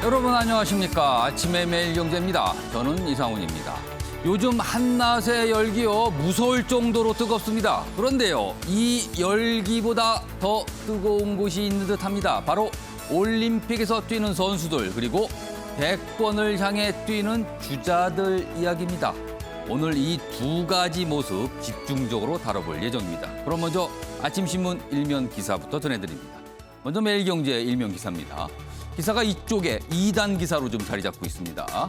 여러분 안녕하십니까. 아침의 매일경제입니다. 저는 이상훈입니다. 요즘 한낮의 열기요 무서울 정도로 뜨겁습니다. 그런데요 이 열기보다 더 뜨거운 곳이 있는 듯합니다. 바로 올림픽에서 뛰는 선수들 그리고 대권을 향해 뛰는 주자들 이야기입니다. 오늘 이 두 가지 모습 집중적으로 다뤄볼 예정입니다. 그럼 먼저 아침 신문 일면 기사부터 전해드립니다. 먼저 매일경제 일면 기사입니다. 기사가 이쪽에 2단 기사로 좀 자리 잡고 있습니다.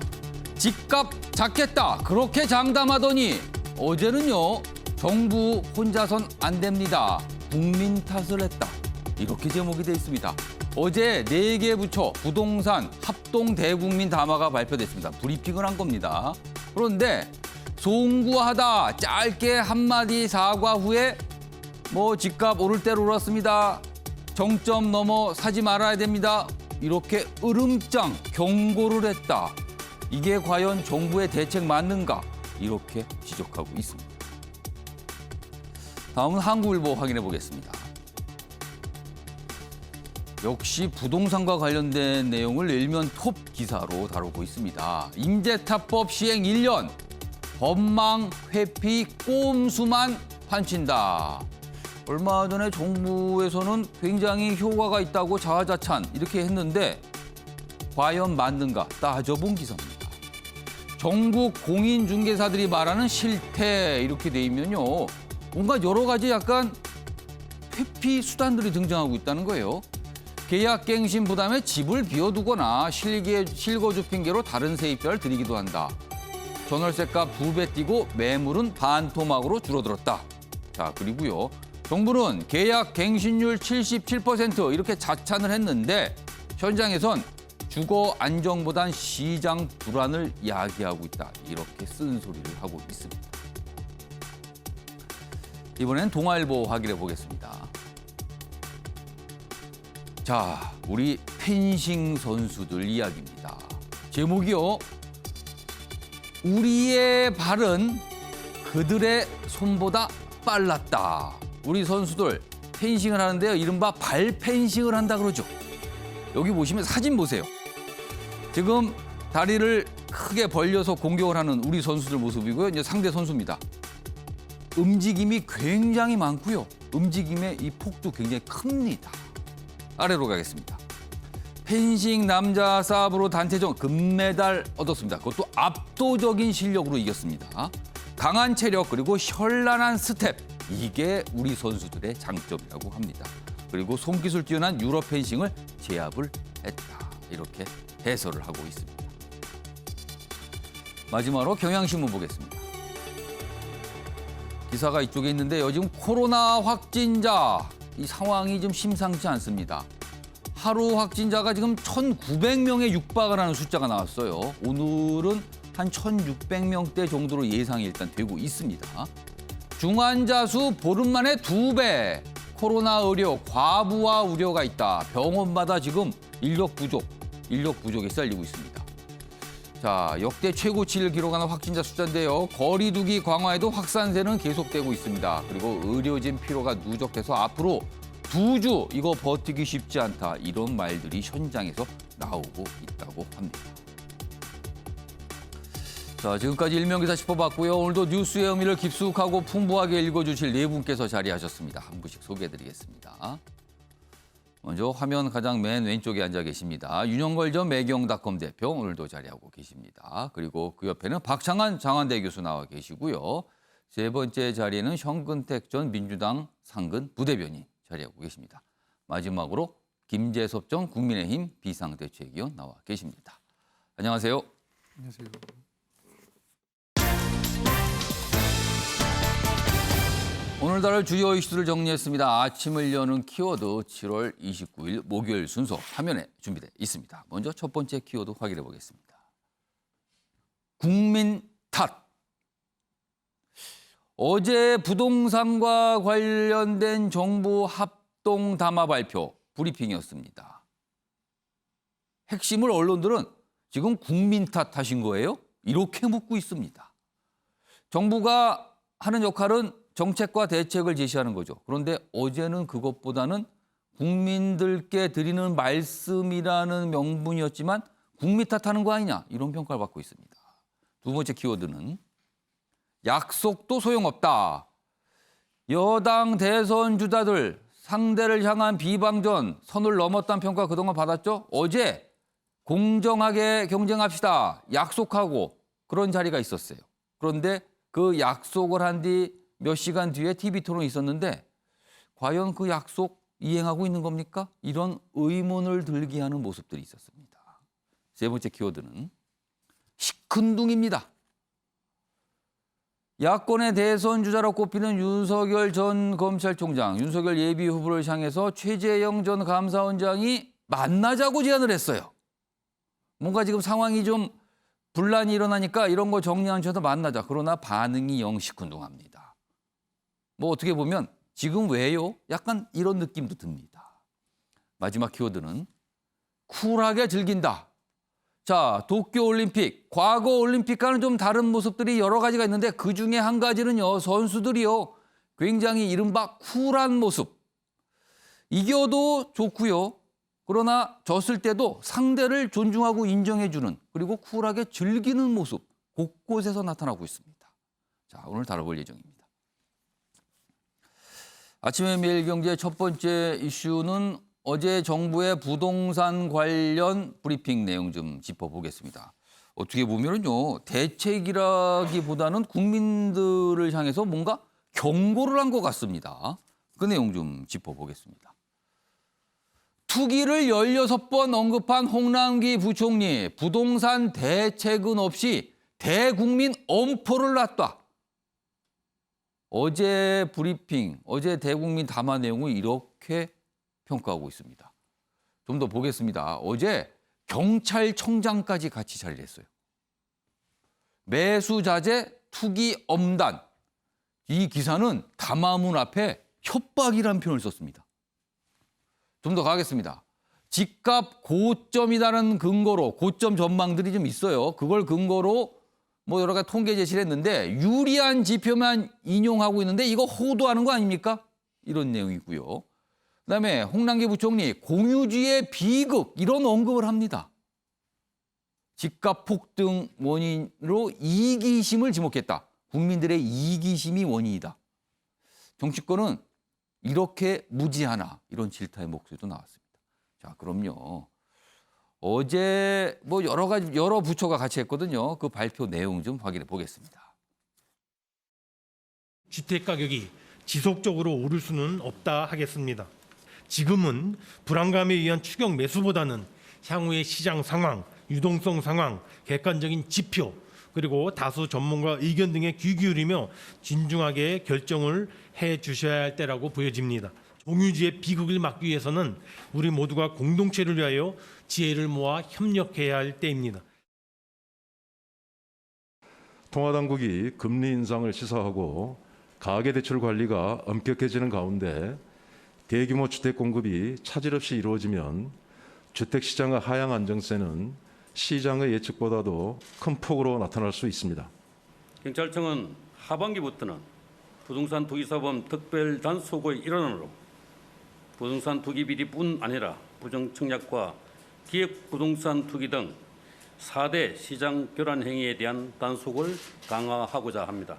집값 잡겠다 그렇게 장담하더니 어제는요 정부 혼자선 안 됩니다. 국민 탓을 했다. 이렇게 제목이 돼 있습니다. 어제 4개 부처 부동산 합동 대국민 담화가 발표됐습니다. 브리핑을 한 겁니다. 그런데 송구하다 짧게 한마디 사과 후에 집값 오를 대로 오랐습니다. 정점 넘어 사지 말아야 됩니다. 이렇게 으름장 경고를 했다. 이게 과연 정부의 대책 맞는가? 이렇게 지적하고 있습니다. 다음은 한국일보 확인해 보겠습니다. 역시 부동산과 관련된 내용을 일면 톱 기사로 다루고 있습니다. 임대차법 시행 1년, 법망 회피 꼼수만 판친다. 얼마 전에 정부에서는 굉장히 효과가 있다고 자화자찬 이렇게 했는데 과연 맞는가 따져본 기사입니다. 전국 공인중개사들이 말하는 실태 이렇게 돼 있면요. 뭔가 여러 가지 약간 회피 수단들이 등장하고 있다는 거예요. 계약갱신 부담에 집을 비워두거나 실거주 핑계로 다른 세입자를 들이기도 한다. 전월세값 2배 뛰고 매물은 반토막으로 줄어들었다. 자, 그리고요. 정부는 계약 갱신율 77% 이렇게 자찬을 했는데 현장에선 주거 안정보단 시장 불안을 야기하고 있다. 이렇게 쓴소리를 하고 있습니다. 이번엔 동아일보 확인해 보겠습니다. 자, 우리 펜싱 선수들 이야기입니다. 제목이요. 우리의 발은 그들의 손보다 빨랐다. 우리 선수들 펜싱을 하는데요. 이른바 발 펜싱을 한다 그러죠. 여기 보시면 사진 보세요. 지금 다리를 크게 벌려서 공격을 하는 우리 선수들 모습이고요. 이제 상대 선수입니다. 움직임이 굉장히 많고요. 움직임의 이 폭도 굉장히 큽니다. 아래로 가겠습니다. 펜싱 남자 사브로 단체전 금메달 얻었습니다. 그것도 압도적인 실력으로 이겼습니다. 강한 체력 그리고 현란한 스텝. 이게 우리 선수들의 장점이라고 합니다. 그리고 손기술 뛰어난 유럽 펜싱을 제압을 했다. 이렇게 해설을 하고 있습니다. 마지막으로 경향신문 보겠습니다. 기사가 이쪽에 있는데요. 지금 코로나 확진자 이 상황이 좀 심상치 않습니다. 하루 확진자가 지금 1,900명에 육박을 하는 숫자가 나왔어요. 오늘은 한 1,600명대 정도로 예상이 일단 되고 있습니다. 중환자 수 보름 만에 2배. 코로나 의료 과부하 우려가 있다. 병원마다 지금 인력 부족에 시달리고 있습니다. 자, 역대 최고치를 기록하는 확진자 숫자인데요. 거리 두기 강화에도 확산세는 계속되고 있습니다. 그리고 의료진 피로가 누적돼서 앞으로 2주 이거 버티기 쉽지 않다. 이런 말들이 현장에서 나오고 있다고 합니다. 자, 지금까지 일면기사 짚어봤고요. 오늘도 뉴스의 의미를 깊숙하고 풍부하게 읽어주실 네 분께서 자리하셨습니다. 한 분씩 소개해드리겠습니다. 먼저 화면 가장 맨 왼쪽에 앉아 계십니다. 윤영걸 전 매경닷컴 대표 오늘도 자리하고 계십니다. 그리고 그 옆에는 박창한 장한대 교수 나와 계시고요. 세 번째 자리에는 현근택 전 민주당 상근 부대변인 자리하고 계십니다. 마지막으로 김재섭 전 국민의힘 비상대책위원 나와 계십니다. 안녕하세요. 안녕하세요. 오늘 다룰 주요 이슈들을 정리했습니다. 아침을 여는 키워드 7월 29일 목요일 순서 화면에 준비되어 있습니다. 먼저 첫 번째 키워드 확인해 보겠습니다. 국민 탓. 어제 부동산과 관련된 정부 합동 담화 발표 브리핑이었습니다. 핵심을 언론들은 지금 국민 탓하신 거예요? 이렇게 묻고 있습니다. 정부가 하는 역할은 정책과 대책을 제시하는 거죠. 그런데 어제는 그것보다는 국민들께 드리는 말씀이라는 명분이었지만 국민 탓하는 거 아니냐 이런 평가를 받고 있습니다. 두 번째 키워드는 약속도 소용없다. 여당 대선 주자들 상대를 향한 비방전 선을 넘었다는 평가 그동안 받았죠. 어제 공정하게 경쟁합시다. 약속하고 그런 자리가 있었어요. 그런데 그 약속을 한 뒤 몇 시간 뒤에 TV 토론이 있었는데 과연 그 약속 이행하고 있는 겁니까? 이런 의문을 들게 하는 모습들이 있었습니다. 세 번째 키워드는 시큰둥입니다. 야권의 대선 주자로 꼽히는 윤석열 전 검찰총장, 윤석열 예비 후보를 향해서 최재형 전 감사원장이 만나자고 제안을 했어요. 뭔가 지금 상황이 좀 분란이 일어나니까 이런 거 정리한 채로 만나자. 그러나 반응이 영 시큰둥합니다. 뭐 어떻게 보면 지금 왜요? 약간 이런 느낌도 듭니다. 마지막 키워드는 쿨하게 즐긴다. 자, 도쿄올림픽, 과거 올림픽과는 좀 다른 모습들이 여러 가지가 있는데 그중에 한 가지는요. 선수들이요. 굉장히 이른바 쿨한 모습. 이겨도 좋고요. 그러나 졌을 때도 상대를 존중하고 인정해주는 그리고 쿨하게 즐기는 모습 곳곳에서 나타나고 있습니다. 자, 오늘 다뤄볼 예정입니다. 아침의 매일경제 첫 번째 이슈는 어제 정부의 부동산 관련 브리핑 내용 좀 짚어보겠습니다. 어떻게 보면요 대책이라기보다는 국민들을 향해서 뭔가 경고를 한 것 같습니다. 그 내용 좀 짚어보겠습니다. 투기를 16번 언급한 홍남기 부총리, 부동산 대책은 없이 대국민 엄포를 놨다. 어제 브리핑, 어제 대국민 담화 내용을 이렇게 평가하고 있습니다. 좀 더 보겠습니다. 어제 경찰청장까지 같이 자리를 했어요. 매수 자재, 투기 엄단. 이 기사는 담화문 앞에 협박이라는 표현을 썼습니다. 좀 더 가겠습니다. 집값 고점이라는 근거로 고점 전망들이 좀 있어요. 그걸 근거로 뭐 여러 가지 통계 제시를 했는데 유리한 지표만 인용하고 있는데 이거 호도하는 거 아닙니까? 이런 내용이고요. 그다음에 홍남기 부총리 공유주의 비극 이런 언급을 합니다. 집값 폭등 원인으로 이기심을 지목했다. 국민들의 이기심이 원인이다. 정치권은 이렇게 무지하나 이런 질타의 목소리도 나왔습니다. 자, 그럼요. 어제 뭐 여러 부처가 같이 했거든요. 그 발표 내용 좀 확인해 보겠습니다. 주택 가격이 지속적으로 오를 수는 없다 하겠습니다. 지금은 불안감에 의한 추격 매수보다는 향후의 시장 상황, 유동성 상황, 객관적인 지표, 그리고 다수 전문가 의견 등에 귀 기울이며 진중하게 결정을 해 주셔야 할 때라고 보여집니다. 공유지의 비극을 막기 위해서는 우리 모두가 공동체를 위하여 지혜를 모아 협력해야 할 때입니다. 통화당국이 금리 인상을 시사하고 가계대출 관리가 엄격해지는 가운데 대규모 주택 공급이 차질 없이 이루어지면 주택시장의 하향 안정세는 시장의 예측보다도 큰 폭으로 나타날 수 있습니다. 경찰청은 하반기부터는 부동산 투기사범 특별 단속의 일환으로 부동산 투기 비리뿐 아니라 부정청약과 기획 부동산 투기 등 4대 시장 교란 행위에 대한 단속을 강화하고자 합니다.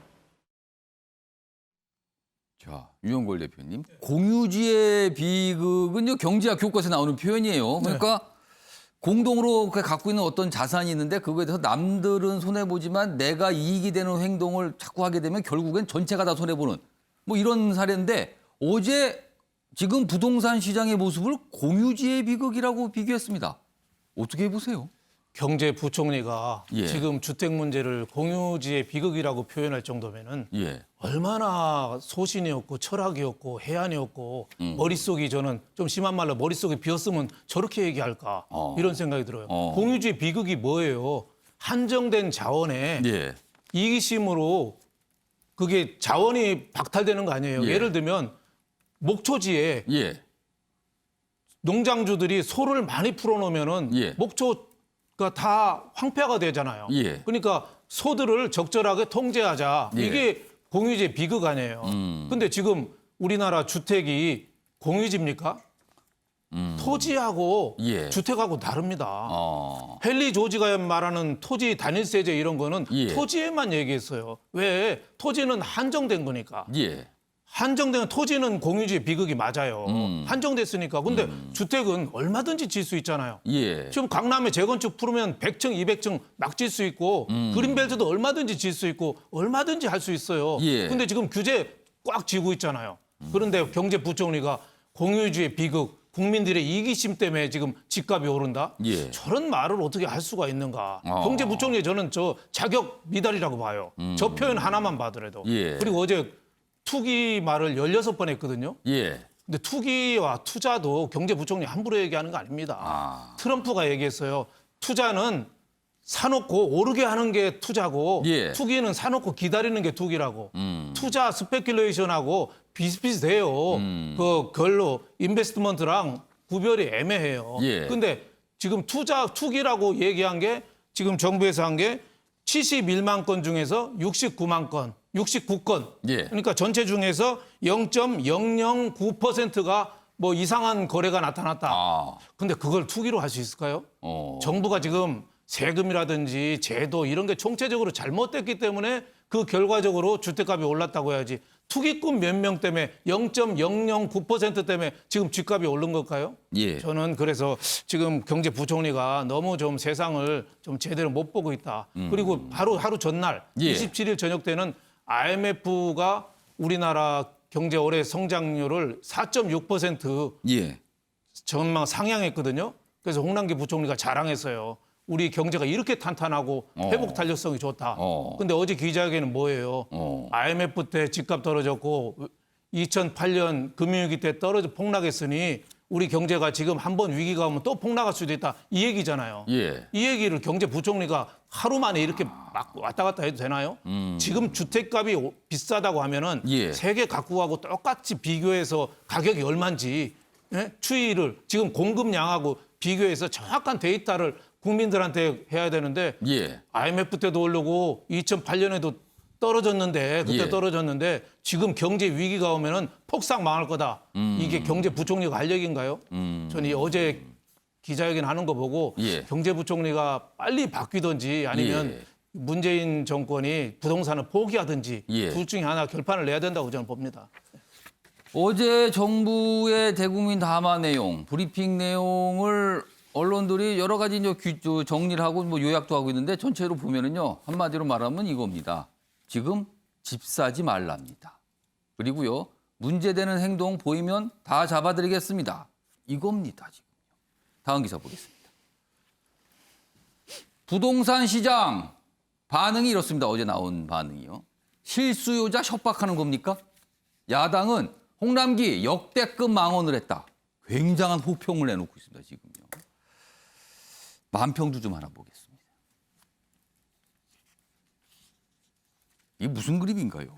자, 유영골 대표님, 공유지의 비극은요 경제학 교과서에 나오는 표현이에요. 그러니까 공동으로 갖고 있는 어떤 자산이 있는데 그거에 대해서 남들은 손해 보지만 내가 이익이 되는 행동을 자꾸 하게 되면 결국엔 전체가 다 손해 보는 뭐 이런 사례인데 어제 지금 부동산 시장의 모습을 공유지의 비극이라고 비교했습니다. 어떻게 보세요? 경제부총리가 지금 주택 문제를 공유지의 비극이라고 표현할 정도면은 얼마나 소신이었고 철학이었고 해안이었고 머릿속이 저는 좀 심한 말로 머릿속이 비었으면 저렇게 얘기할까 이런 생각이 들어요. 공유지의 비극이 뭐예요? 한정된 자원에 이기심으로 그게 자원이 박탈되는 거 아니에요. 예를 들면 목초지에 농장주들이 소를 많이 풀어놓으면은 목초가 다 황폐화가 되잖아요. 그러니까 소들을 적절하게 통제하자. 이게 공유지 비극 아니에요. 근데 지금 우리나라 주택이 공유지입니까? 토지하고 예. 주택하고 다릅니다. 어. 헨리 조지가 말하는 토지 단일세제 이런 거는 예. 토지에만 얘기했어요. 왜? 토지는 한정된 거니까. 예. 한정된 토지는 공유지의 비극이 맞아요. 한정됐으니까. 근데 주택은 얼마든지 질 수 있잖아요. 예. 지금 강남에 재건축 풀으면 100층, 200층 막 질 수 있고 그린벨트도 얼마든지 질 수 있고 얼마든지 할 수 있어요. 예. 근데 지금 규제 꽉 쥐고 있잖아요. 그런데 경제부총리가 공유주의 비극, 국민들의 이기심 때문에 지금 집값이 오른다? 예. 저런 말을 어떻게 할 수가 있는가? 경제부총리 저는 저 자격 미달이라고 봐요. 저 표현 하나만 봐더라도. 예. 그리고 어제 투기 말을 16번 했거든요. 예. 근데 투기와 투자도 경제부총리 함부로 얘기하는 거 아닙니다. 트럼프가 얘기했어요. 투자는 사놓고 오르게 하는 게 투자고 예. 투기는 사놓고 기다리는 게 투기라고. 투자 스페큘레이션하고 비슷비슷해요. 그 결로 인베스트먼트랑 구별이 애매해요. 예. 근데 지금 투기라고 얘기한 게 지금 정부에서 한 게 71만 건 중에서 69만 건, 69건. 예. 그러니까 전체 중에서 0.009%가 뭐 이상한 거래가 나타났다. 근데 그걸 투기로 할 수 있을까요? 정부가 지금 세금이라든지 제도 이런 게 총체적으로 잘못됐기 때문에 그 결과적으로 주택값이 올랐다고 해야지. 투기꾼 몇 명 때문에 0.009% 때문에 지금 집값이 오른 걸까요? 예. 저는 그래서 지금 경제부총리가 너무 좀 세상을 좀 제대로 못 보고 있다. 그리고 바로 하루 전날 예. 27일 저녁 때는 IMF가 우리나라 경제 올해 성장률을 4.6% 예. 전망 상향했거든요. 그래서 홍남기 부총리가 자랑했어요. 우리 경제가 이렇게 탄탄하고 회복 탄력성이 좋다. 근데 어제 기자회견은 뭐예요? IMF 때 집값 떨어졌고 2008년 금융위기 때 폭락했으니 우리 경제가 지금 한번 위기가 오면 또 폭락할 수도 있다. 이 얘기잖아요. 예. 이 얘기를 경제부총리가 하루 만에 이렇게 막 왔다 갔다 해도 되나요? 지금 주택값이 비싸다고 하면은 예. 세계 각국하고 똑같이 비교해서 가격이 얼마인지 추이를 지금 공급량하고 비교해서 정확한 데이터를 국민들한테 해야 되는데 예. IMF 때도 오르고 2008년에도 떨어졌는데 그때 예. 떨어졌는데 지금 경제 위기가 오면은 폭삭 망할 거다. 이게 경제부총리가 할 얘기인가요? 저는 이 어제 기자회견 하는 거 보고 예. 경제부총리가 빨리 바뀌든지 아니면 예. 문재인 정권이 부동산을 포기하든지 예. 둘 중에 하나 결판을 내야 된다고 저는 봅니다. 어제 정부의 대국민 담화 내용, 브리핑 내용을 언론들이 여러 가지 이제 정리를 하고 뭐 요약도 하고 있는데 전체로 보면은요 한마디로 말하면 이겁니다. 지금 집 사지 말랍니다. 그리고요 문제되는 행동 보이면 다 잡아드리겠습니다. 이겁니다 지금. 다음 기사 보겠습니다. 부동산 시장 반응이 이렇습니다. 어제 나온 반응이요. 실수요자 협박하는 겁니까? 야당은 홍남기 역대급 망언을 했다. 굉장한 호평을 내놓고 있습니다. 지금요. 만평도 좀 하나 보겠습니다. 이게 무슨 그림인가요?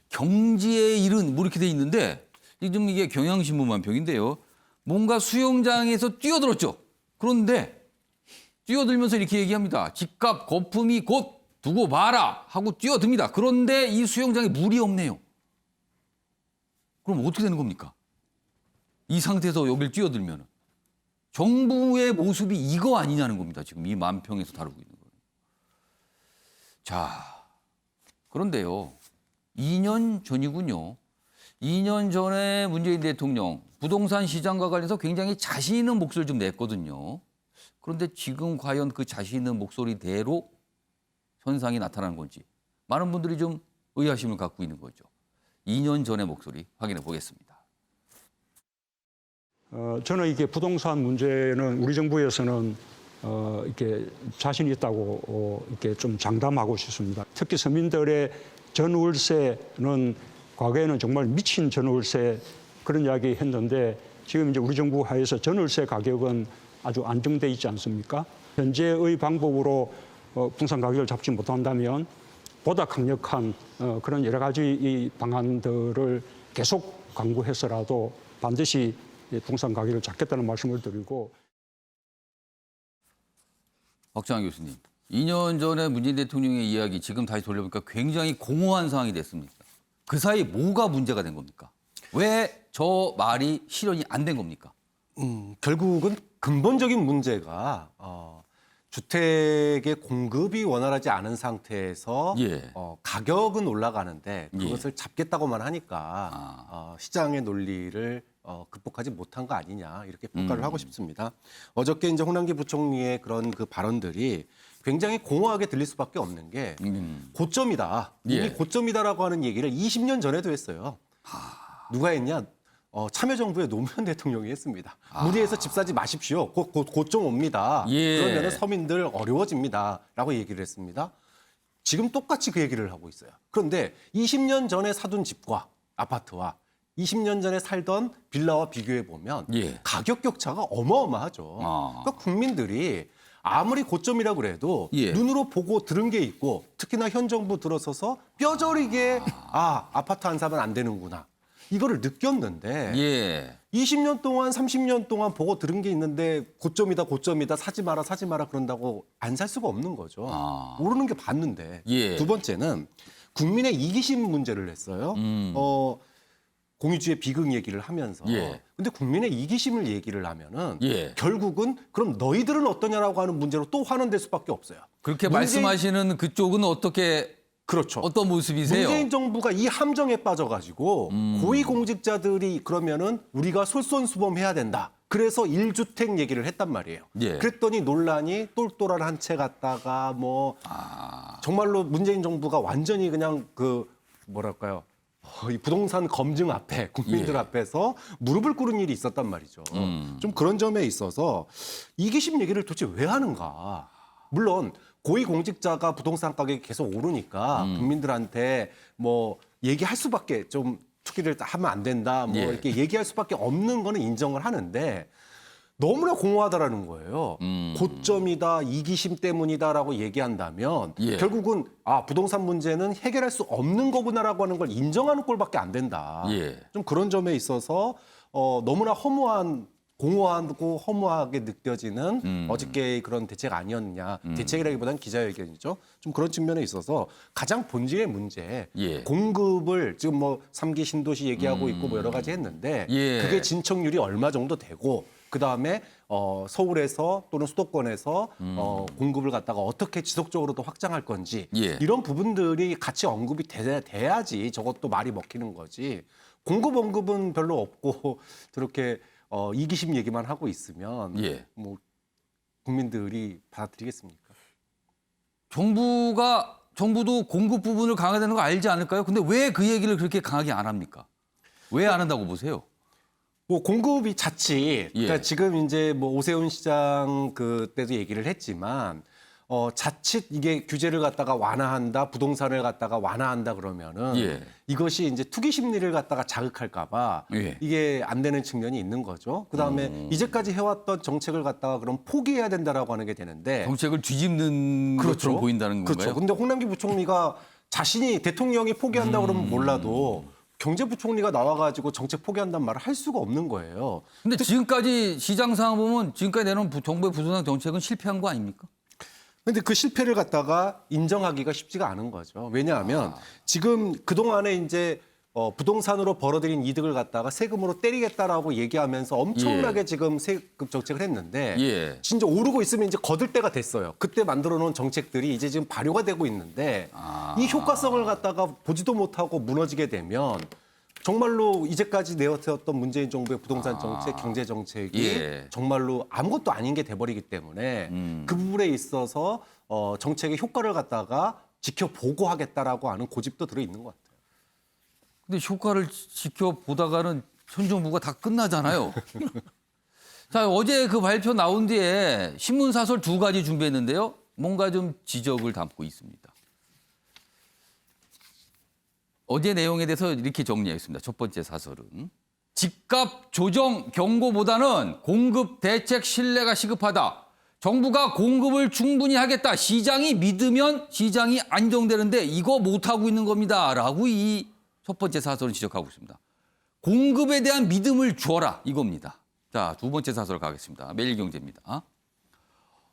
경지의 일은 뭐 이렇게 돼 있는데 이게 경향신문 만평인데요. 뭔가 수영장에서 뛰어들었죠. 그런데 뛰어들면서 이렇게 얘기합니다. 집값 거품이 곧 두고 봐라 하고 뛰어듭니다. 그런데 이 수영장에 물이 없네요. 그럼 어떻게 되는 겁니까? 이 상태에서 여길 뛰어들면은. 정부의 모습이 이거 아니냐는 겁니다. 지금 이 만평에서 다루고 있는 거예요. 자, 그런데요. 2년 전이군요. 2년 전에 문재인 대통령 부동산 시장과 관련해서 굉장히 자신 있는 목소리를 좀 냈거든요. 그런데 지금 과연 그 자신 있는 목소리대로 현상이 나타나는 건지 많은 분들이 좀 의아심을 갖고 있는 거죠. 2년 전의 목소리 확인해 보겠습니다. 저는 이게 부동산 문제는 우리 정부에서는 이렇게 자신이 있다고 이렇게 좀 장담하고 싶습니다. 특히 서민들의 전월세는 과거에는 정말 미친 전월세 그런 이야기 했는데 지금 이제 우리 정부 하에서 전월세 가격은 아주 안정돼 있지 않습니까? 현재의 방법으로 부동산 가격을 잡지 못한다면 보다 강력한 그런 여러 가지 이 방안들을 계속 강구해서라도 반드시 부동산 가격을 잡겠다는 말씀을 드리고. 박정환 교수님, 2년 전에 문재인 대통령의 이야기 지금 다시 돌려보니까 굉장히 공허한 상황이 됐습니다. 그 사이 뭐가 문제가 된 겁니까? 왜 저 말이 실현이 안 된 겁니까? 결국은 근본적인 문제가 주택의 공급이 원활하지 않은 상태에서 예. 가격은 올라가는데 예. 그것을 잡겠다고 하니까 시장의 논리를 극복하지 못한 거 아니냐 이렇게 평가를 하고 싶습니다. 어저께 이제 홍남기 부총리의 그런 그 발언들이 굉장히 공허하게 들릴 수밖에 없는 게 고점이다. 이미 예. 고점이다라고 하는 얘기를 20년 전에도 했어요. 누가 했냐? 참여정부의 노무현 대통령이 했습니다. 무리해서 집 사지 마십시오. 고점 옵니다. 예. 그러면 서민들 어려워집니다라고 얘기를 했습니다. 지금 똑같이 그 얘기를 하고 있어요. 그런데 20년 전에 사둔 집과 아파트와 20년 전에 살던 빌라와 비교해 보면 예. 가격 격차가 어마어마하죠. 그러니까 국민들이 아무리 고점이라고 그래도 예. 눈으로 보고 들은 게 있고 특히나 현 정부 들어서서 뼈저리게 아파트 안 사면 안 되는구나. 이거를 느꼈는데 예. 20년 동안 30년 동안 보고 들은 게 있는데 고점이다 사지 마라 그런다고 안 살 수가 없는 거죠. 오르는 게 봤는데 예. 두 번째는 국민의 이기심 문제를 냈어요. 공유주의 비극 얘기를 하면서 예. 근데 국민의 이기심을 얘기를 하면은 예. 결국은 그럼 너희들은 어떠냐라고 하는 문제로 또 환원될 수밖에 없어요. 그렇게 문재인- 말씀하시는 그쪽은 어떻게 그렇죠. 어떤 모습이세요? 문재인 정부가 이 함정에 빠져가지고 고위공직자들이 그러면은 우리가 솔선수범해야 된다. 그래서 1주택 얘기를 했단 말이에요. 예. 그랬더니 논란이 똘똘한 한 채 갖다가 정말로 문재인 정부가 완전히 그냥 뭐랄까요. 이 부동산 검증 앞에 국민들 예. 앞에서 무릎을 꿇은 일이 있었단 말이죠. 좀 그런 점에 있어서 이기심 얘기를 도대체 왜 하는가. 물론 고위공직자가 부동산 가격이 계속 오르니까 국민들한테 얘기할 수밖에 좀 투기를 하면 안 된다 예. 이렇게 얘기할 수밖에 없는 거는 인정을 하는데 너무나 공허하다라는 거예요. 고점이다, 이기심 때문이다라고 얘기한다면 예. 결국은 부동산 문제는 해결할 수 없는 거구나라고 하는 걸 인정하는 꼴밖에 안 된다. 예. 좀 그런 점에 있어서 너무나 공허하고 허무하게 느껴지는 어저께의 그런 대책 아니었냐. 대책이라기보다는 기자회견이죠. 좀 그런 측면에 있어서 가장 본질의 문제. 예. 공급을 지금 3기 신도시 얘기하고 있고 여러 가지 했는데 예. 그게 진척률이 얼마 정도 되고 그다음에 서울에서 또는 수도권에서 공급을 갖다가 어떻게 지속적으로 또 확장할 건지 예. 이런 부분들이 같이 언급이 돼야지 저것도 말이 먹히는 거지. 공급 언급은 별로 없고 저렇게 이기심 얘기만 하고 있으면 예. 국민들이 받아들이겠습니까? 정부도 공급 부분을 강화되는 거 알지 않을까요? 근데 왜 그 얘기를 그렇게 강하게 안 합니까? 왜 안 한다고 보세요? 공급이 자칫 그러니까 예. 지금 이제 오세훈 시장 그때도 얘기를 했지만 자칫 이게 규제를 갖다가 완화한다, 부동산을 갖다가 완화한다 그러면은 예. 이것이 이제 투기 심리를 갖다가 자극할까봐 예. 이게 안 되는 측면이 있는 거죠. 그 다음에 이제까지 해왔던 정책을 갖다가 그럼 포기해야 된다라고 하는 게 되는데 정책을 뒤집는 것처럼 보인다는 건가요? 그렇죠. 근데 홍남기 부총리가 자신이 대통령이 포기한다 그러면 몰라도 경제부총리가 나와가지고 정책 포기한다는 말을 할 수가 없는 거예요. 근데 지금까지 시장 상황 보면 지금까지 내놓은 정부의 부동산 정책은 실패한 거 아닙니까? 근데 그 실패를 갖다가 인정하기가 쉽지가 않은 거죠. 왜냐하면 지금 그동안에 이제 부동산으로 벌어들인 이득을 갖다가 세금으로 때리겠다라고 얘기하면서 엄청나게 예. 지금 세금 정책을 했는데 예. 진짜 오르고 있으면 이제 거들 때가 됐어요. 그때 만들어 놓은 정책들이 이제 지금 발효가 되고 있는데 이 효과성을 갖다가 보지도 못하고 무너지게 되면 정말로 이제까지 내어세웠던 문재인 정부의 부동산 정책, 경제 정책이 예. 정말로 아무것도 아닌 게 돼버리기 때문에 그 부분에 있어서 정책의 효과를 갖다가 지켜보고 하겠다라고 하는 고집도 들어있는 것 같아요. 근데 효과를 지켜보다가는 현 정부가 다 끝나잖아요. 자, 어제 그 발표 나온 뒤에 신문 사설 2가지 준비했는데요. 뭔가 좀 지적을 담고 있습니다. 어제 내용에 대해서 이렇게 정리하겠습니다. 첫 번째 사설은 집값 조정 경고보다는 공급 대책 신뢰가 시급하다. 정부가 공급을 충분히 하겠다. 시장이 믿으면 시장이 안정되는데 이거 못하고 있는 겁니다. 라고 이 첫 번째 사설은 지적하고 있습니다. 공급에 대한 믿음을 줘라. 이겁니다. 자, 두 번째 사설 가겠습니다. 매일경제입니다.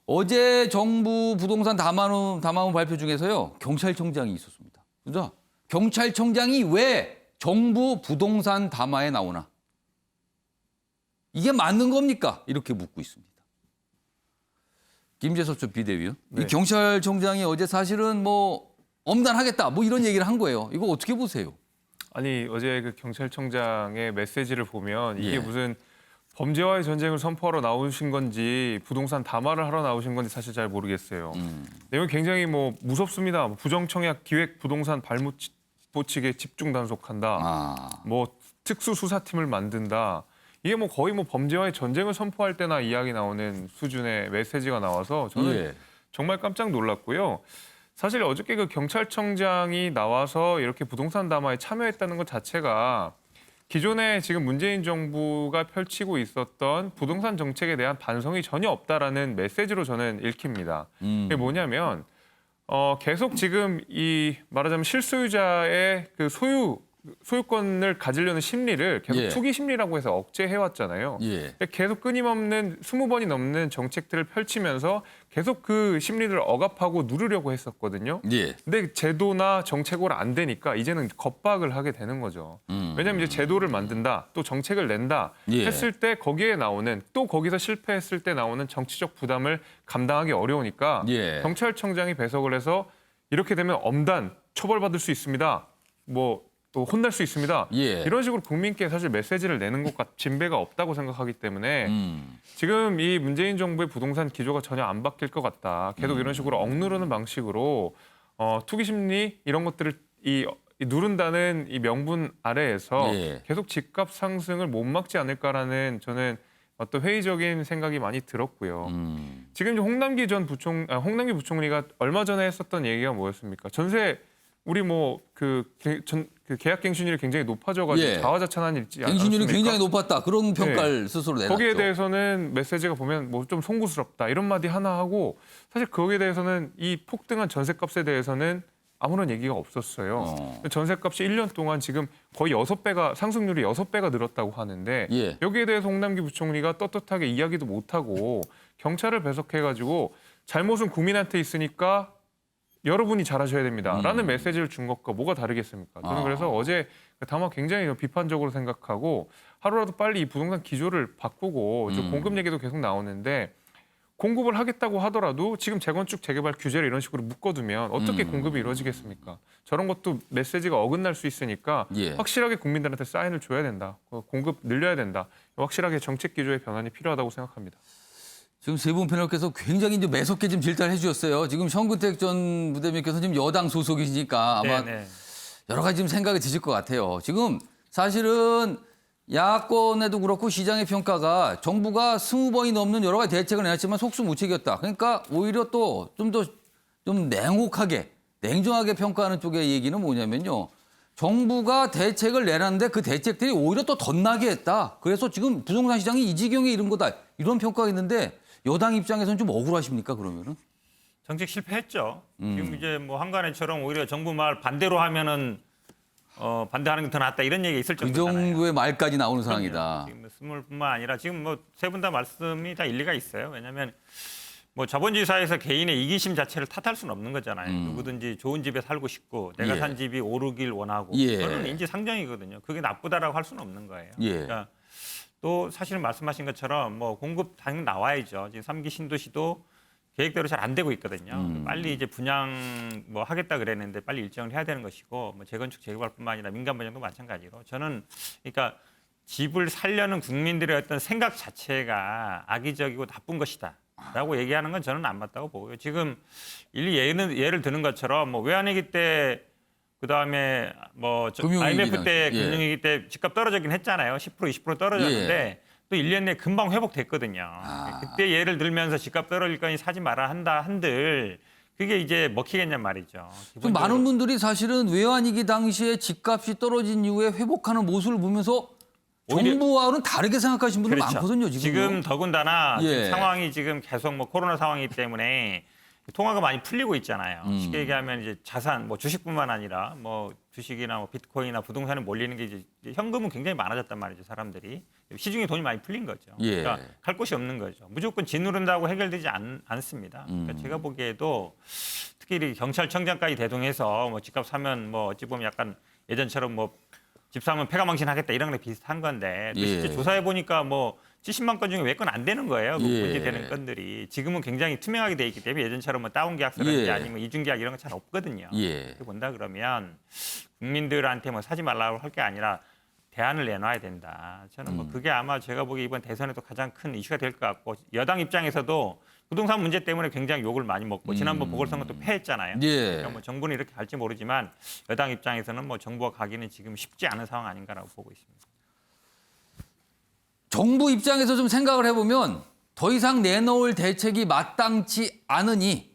어제 정부 부동산 담화문 발표 중에서요. 경찰청장이 있었습니다. 그죠? 경찰청장이 왜 정부 부동산 담화에 나오나? 이게 맞는 겁니까? 이렇게 묻고 있습니다. 김재섭 전 비대위원. 네. 이 경찰청장이 어제 사실은 뭐 엄단하겠다 뭐 이런 얘기를 한 거예요. 이거 어떻게 보세요? 아니 어제 그 경찰청장의 메시지를 보면 이게 예. 무슨 범죄와의 전쟁을 선포하러 나오신 건지 부동산 담화를 하러 나오신 건지 사실 잘 모르겠어요. 내용이 굉장히 뭐 무섭습니다. 뭐 부정청약 기획 부동산 발못보치게 집중 단속한다. 아, 뭐 특수 수사팀을 만든다. 이게 뭐 거의 뭐 범죄와의 전쟁을 선포할 때나 이야기 나오는 수준의 메시지가 나와서 저는 예. 정말 깜짝 놀랐고요. 사실 어저께 그 경찰청장이 나와서 이렇게 부동산 담화에 참여했다는 것 자체가 기존에 지금 문재인 정부가 펼치고 있었던 부동산 정책에 대한 반성이 전혀 없다라는 메시지로 저는 읽힙니다. 이게 뭐냐면 계속 지금 이 말하자면 실소유자의 그 소유권을 가지려는 심리를 계속 예. 투기 심리라고 해서 억제해왔잖아요. 예. 계속 끊임없는 20번이 넘는 정책들을 펼치면서 계속 그 심리를 억압하고 누르려고 했었거든요. 예. 근데 제도나 정책으로 안 되니까 이제는 겁박을 하게 되는 거죠. 왜냐하면 이제 제도를 만든다, 또 정책을 낸다 예. 했을 때 거기에 나오는 또 거기서 실패했을 때 나오는 정치적 부담을 감당하기 어려우니까 예. 경찰청장이 배석을 해서 이렇게 되면 엄단 처벌받을 수 있습니다. 뭐 또 혼날 수 있습니다. 예. 이런 식으로 국민께 사실 메시지를 내는 것과 진배가 없다고 생각하기 때문에 지금 이 문재인 정부의 부동산 기조가 전혀 안 바뀔 것 같다. 계속 이런 식으로 억누르는 방식으로 투기 심리 이런 것들을 이 누른다는 이 명분 아래에서 예. 계속 집값 상승을 못 막지 않을까라는 저는 어떤 회의적인 생각이 많이 들었고요. 지금 이제 홍남기 부총리가 얼마 전에 했었던 얘기가 뭐였습니까? 전세 우리 뭐 그 계약갱신율이 굉장히 높아져가지고 예. 자화자찬한 일지 않습니까? 갱신율이 굉장히 높았다. 그런 평가를 스스로 내놨죠. 거기에 대해서는 메시지가 보면 뭐 좀 송구스럽다 이런 말이 하나 하고 사실 거기에 대해서는 이 폭등한 전셋값에 대해서는 아무런 얘기가 없었어요. 전셋값이 1년 동안 지금 거의 6배가 상승률이 6배가 늘었다고 하는데 예. 여기에 대해서 홍남기 부총리가 떳떳하게 이야기도 못하고 경찰을 배석해가지고 잘못은 국민한테 있으니까 여러분이 잘하셔야 됩니다라는 메시지를 준 것과 뭐가 다르겠습니까? 저는 그래서 어제 담화 굉장히 비판적으로 생각하고 하루라도 빨리 이 부동산 기조를 바꾸고 좀 공급 얘기도 계속 나오는데 공급을 하겠다고 하더라도 지금 재건축 재개발 규제를 이런 식으로 묶어두면 어떻게 공급이 이루어지겠습니까? 저런 것도 메시지가 어긋날 수 있으니까 예. 확실하게 국민들한테 사인을 줘야 된다. 공급 늘려야 된다. 확실하게 정책 기조의 변환이 필요하다고 생각합니다. 지금 세 분 패널께서 굉장히 이제 매섭게 좀 질타를 해주셨어요. 지금 션근택 전 부대변인께서 지금 여당 소속이시니까 아마 여러 가지 지금 생각이 드실 것 같아요. 지금 사실은 야권에도 그렇고 시장의 평가가 정부가 20번이 넘는 여러 가지 대책을 내놨지만 속수무책이었다. 그러니까 오히려 또 좀 냉혹하게, 냉정하게 평가하는 쪽의 얘기는 뭐냐면요. 정부가 대책을 내놨는데 그 대책들이 오히려 또 덧나게 했다. 그래서 지금 부동산 시장이 이 지경에 이른 거다. 이런 평가가 있는데 여당 입장에서는 좀 억울하십니까, 그러면은? 정책 실패했죠. 지금 이제 뭐 한간에처럼 오히려 정부 말 반대로 하면은 반대하는 게 더 낫다 이런 얘기가 있을 그 정도잖아요. 정도의 말까지 나오는 상황이다. 지금 스물뿐만 아니라 지금 뭐 세 분 다 말씀이 다 일리가 있어요. 왜냐하면 뭐 자본주의 사회에서 개인의 이기심 자체를 탓할 수는 없는 거잖아요. 누구든지 좋은 집에 살고 싶고 내가 예. 산 집이 오르길 원하고 예. 그거는 인지상정이거든요. 그게 나쁘다라고 할 수는 없는 거예요. 예. 그러니까 또 사실은 말씀하신 것처럼 뭐 공급 당연히 나와야죠. 지금 3기 신도시도 계획대로 잘 안 되고 있거든요. 빨리 이제 분양 뭐 하겠다 그랬는데 빨리 일정을 해야 되는 것이고 뭐 재건축 재개발뿐만 아니라 민간 분양도 마찬가지로 저는 그러니까 집을 살려는 국민들의 어떤 생각 자체가 악의적이고 나쁜 것이다라고 얘기하는 건 저는 안 맞다고 보고요. 지금 예를 드는 것처럼 뭐 외환위기 때 그다음에 뭐 금융위기 IMF 때 당시. 예. 금융위기 때 집값 떨어지긴 했잖아요. 10% 20% 떨어졌는데 예. 또 1년 내에 금방 회복됐거든요. 그때 예를 들면서 집값 떨어질 거니 사지 마라 한들 그게 이제 먹히겠냔 말이죠. 좀 많은 분들이 사실은 외환위기 당시에 집값이 떨어진 이후에 회복하는 모습을 보면서 정부와는 다르게 생각하시는 분들 그렇죠. 많거든요. 지금 더군다나 예. 지금 상황이 지금 계속 뭐 코로나 상황이기 때문에 통화가 많이 풀리고 있잖아요. 쉽게 얘기하면 이제 자산, 뭐 주식뿐만 아니라 뭐 주식이나 뭐 비트코인이나 부동산에 몰리는 게 이제 현금은 굉장히 많아졌단 말이죠. 사람들이 시중에 돈이 많이 풀린 거죠. 예. 그러니까 갈 곳이 없는 거죠. 무조건 짓누른다고 해결되지 않습니다. 그러니까 제가 보기에도 특히 경찰청장까지 대동해서 뭐 집값 사면 뭐 어찌 보면 약간 예전처럼 뭐 집 사면 폐가망신하겠다 이런 거랑 비슷한 건데 또 예. 실제 조사해 보니까 뭐 70만 건 중에 몇 건 안 되는 거예요. 그 예. 문제되는 건들이 지금은 굉장히 투명하게 돼 있기 때문에 예전처럼 뭐 다운 계약서라든지 예. 아니면 이중 계약 이런 건 잘 없거든요. 예. 그렇게 본다 그러면 국민들한테 뭐 사지 말라고 할 게 아니라 대안을 내놔야 된다. 저는 뭐 그게 아마 제가 보기에 이번 대선에도 가장 큰 이슈가 될 것 같고 여당 입장에서도 부동산 문제 때문에 굉장히 욕을 많이 먹고 지난번 보궐선거 또 패했잖아요. 예. 그러니까 뭐 정부는 이렇게 갈지 모르지만 여당 입장에서는 뭐 정부가 가기는 지금 쉽지 않은 상황 아닌가라고 보고 있습니다. 정부 입장에서 좀 생각을 해보면 더 이상 내놓을 대책이 마땅치 않으니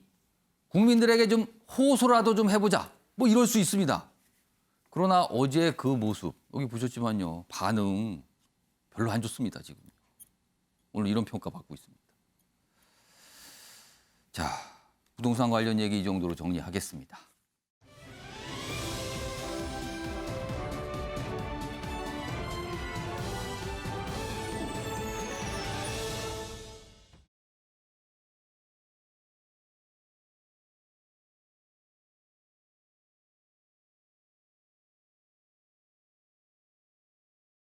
국민들에게 좀 호소라도 좀 해보자. 뭐 이럴 수 있습니다. 그러나 어제 그 모습 여기 보셨지만요. 반응 별로 안 좋습니다. 지금. 오늘 이런 평가 받고 있습니다. 자, 부동산 관련 얘기 이 정도로 정리하겠습니다.